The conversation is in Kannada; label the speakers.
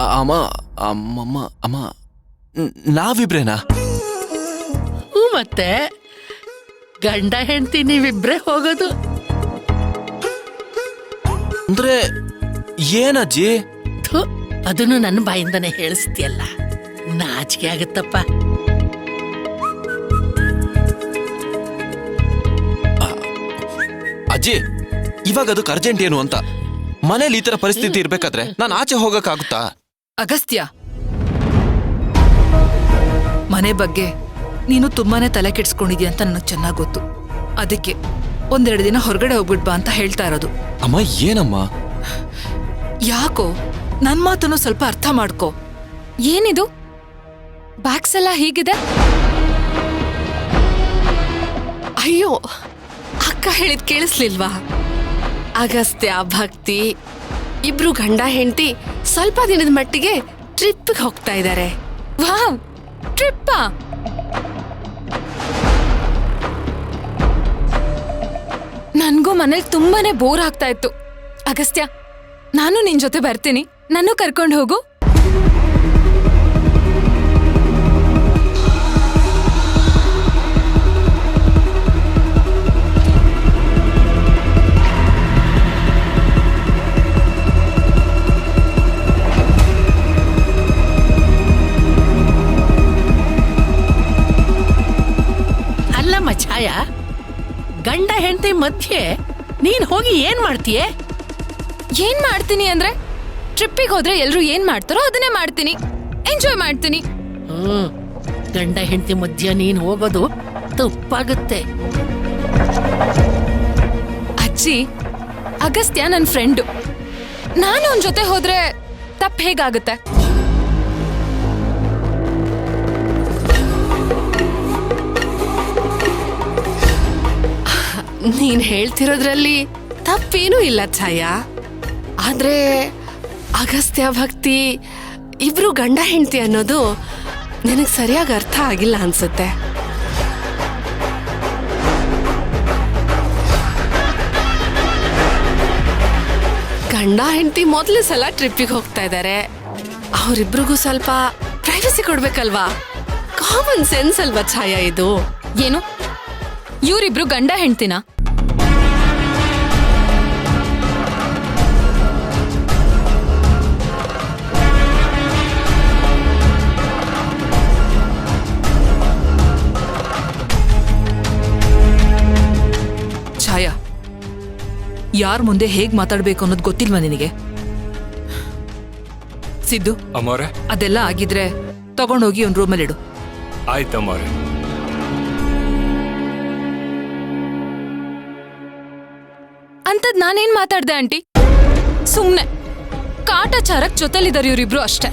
Speaker 1: ಅಮ್ಮ ಅಮ್ಮಮ್ಮ ಅಮ್ಮ ನಾವಿಬ್ರೇನಾ?
Speaker 2: ಮತ್ತೆ ಗಂಡ ಹೆಂಡತಿ ನೀವಿಬ್ರೇ ಹೋಗೋದು.
Speaker 1: ಅಂದ್ರೆ ಏನಜ್ಜಿ?
Speaker 2: ಅದನ್ನು ನನ್ನ ಬಾಯಿಂದನೇ ಹೇಳಿಸ್ತೀಯಲ್ಲ, ನಾಚಿಕೆ ಆಗುತ್ತಪ್ಪ.
Speaker 1: ಅಜ್ಜಿ, ಇವಾಗ ಅದಕ್ಕೆ ಅರ್ಜೆಂಟ್ ಏನು ಅಂತ. ಮನೇಲಿ ಈ ತರ ಪರಿಸ್ಥಿತಿ ಇರ್ಬೇಕಾದ್ರೆ ನಾನು ಆಚೆ ಹೋಗಕ್ಕಾಗುತ್ತಾ?
Speaker 3: ಅಗಸ್ತ್ಯ, ಮನೆ ಬಗ್ಗೆ ನೀನು ತುಂಬಾನೇ ತಲೆ ಕೆಡ್ಸ್ಕೊಂಡಿದ್ಯಾ ಅಂತ ನನಗೆ ಚೆನ್ನಾಗ್ ಗೊತ್ತು. ಅದಕ್ಕೆ ಒಂದೆರಡು ದಿನ ಹೊರಗಡೆ ಹೋಗ್ಬಿಟ್ ಬಾ ಅಂತ ಹೇಳ್ತಾ ಇರೋದು.
Speaker 1: ಅಮ್ಮ ಏನಮ್ಮ?
Speaker 3: ಯಾಕೋ ನನ್ ಮಾತನ್ನು ಸ್ವಲ್ಪ ಅರ್ಥ ಮಾಡ್ಕೋ.
Speaker 4: ಏನಿದು ಬ್ಯಾಗ್ಸ್ ಎಲ್ಲ ಹೀಗಿದೆ?
Speaker 5: ಅಯ್ಯೋ, ಅಕ್ಕ ಹೇಳಿದ್ ಕೇಳಿಸ್ಲಿಲ್ವಾ? ಅಗಸ್ತ್ಯ, ಭಕ್ತಿ ಇಬ್ರು ಗಂಡ ಹೆಂಡತಿ ಸ್ವಲ್ಪ ದಿನದ ಮಟ್ಟಿಗೆ ಟ್ರಿಪ್ಗೆ ಹೋಗ್ತಾ ಇದ್ದಾರೆ.
Speaker 4: ವಾವ್, ಟ್ರಿಪ್ಪಾ? ನನ್ಗೂ ಮನೇಲಿ ತುಂಬಾನೇ ಬೋರ್ ಆಗ್ತಾ ಇತ್ತು. ಅಗಸ್ತ್ಯ, ನಾನು ನಿನ್ ಜೊತೆ ಬರ್ತೀನಿ, ನಾನು ಕರ್ಕೊಂಡು ಹೋಗು.
Speaker 2: ಅಲ್ಲಮ್ಮ ಛಾಯಾ, ಗಂಡ ಹೆಂಡತಿ ಮಧ್ಯೆ ನೀನ್ ಹೋಗಿ ಏನ್ ಮಾಡ್ತೀಯೇ?
Speaker 4: ಏನ್ ಮಾಡ್ತೀನಿ ಅಂದ್ರೆ, ಟ್ರಿಪ್ಪಿಗೆ ಹೋದ್ರೆ ಎಲ್ರು ಏನ್ ಮಾಡ್ತಾರೋ ಅದನ್ನೇ ಮಾಡ್ತೀನಿ, ಎಂಜಾಯ್ ಮಾಡ್ತೀನಿ.
Speaker 2: ಗಂಡ ಹೆಂಡತಿ ಮಧ್ಯ ನೀನ್ ಹೋಗೋದು ತಪ್ಪಾಗುತ್ತೆ.
Speaker 4: ಅಜ್ಜಿ, ಅಗಸ್ತ್ಯ ನನ್ ಫ್ರೆಂಡು, ನಾನು ಅವನ್ ಜೊತೆ ಹೋದ್ರೆ ತಪ್ಪು ಹೇಗಾಗುತ್ತೆ?
Speaker 5: ನೀನ್ ಹೇಳ್ತಿರೋದ್ರಲ್ಲಿ ತಪ್ಪೇನೂ ಇಲ್ಲ ಛಾಯಾ. ಆದ್ರೆ ಅಗಸ್ತ್ಯ, ಭಕ್ತಿ ಇಬ್ರು ಗಂಡ ಹೆಂಡತಿ ಅನ್ನೋದು ನಿನಗ್ ಸರಿಯಾಗಿ ಅರ್ಥ ಆಗಿಲ್ಲ ಅನ್ಸುತ್ತೆ. ಗಂಡ ಹೆಂಡತಿ ಮೊದಲ ಸಲ ಟ್ರಿಪ್ಪಿಗೆ ಹೋಗ್ತಾ ಇದ್ದಾರೆ. ಅವರಿಬ್ರಿಗೂ ಸ್ವಲ್ಪ ಪ್ರೈವಸಿ ಕೊಡ್ಬೇಕಲ್ವಾ? ಕಾಮನ್ ಸೆನ್ಸ್ ಅಲ್ವಾ ಛಾಯಾ ಇದು?
Speaker 4: ಏನು, ಇವರಿಬ್ರು ಗಂಡ ಹೆಂಡ್ತಿನ?
Speaker 3: ಛಾಯಾ, ಯಾರ್ ಮುಂದೆ ಹೇಗ್ ಮಾತಾಡ್ಬೇಕು ಅನ್ನೋದು ಗೊತ್ತಿಲ್ವಾ ನಿನಗೆ? ಸಿದ್ದು,
Speaker 6: ಅಮ್ಮವ್ರೆ,
Speaker 3: ಅದೆಲ್ಲ ಆಗಿದ್ರೆ ತಗೊಂಡೋಗಿ ಒಂದ್ ರೂಮಲ್ಲಿ ಇಡು.
Speaker 6: ಆಯ್ತಮ್ಮವ್ರೆ.
Speaker 4: ಅಂತದ್ ನಾನೇನ್ ಮಾತಾಡ್ದೆ ಆಂಟಿ? ಸುಮ್ನೆ ಕಾಟಾಚಾರಕ್ ಜೊತೆಲಿದ್ದಾರೆ ಇವರಿಬ್ರು ಅಷ್ಟೇ.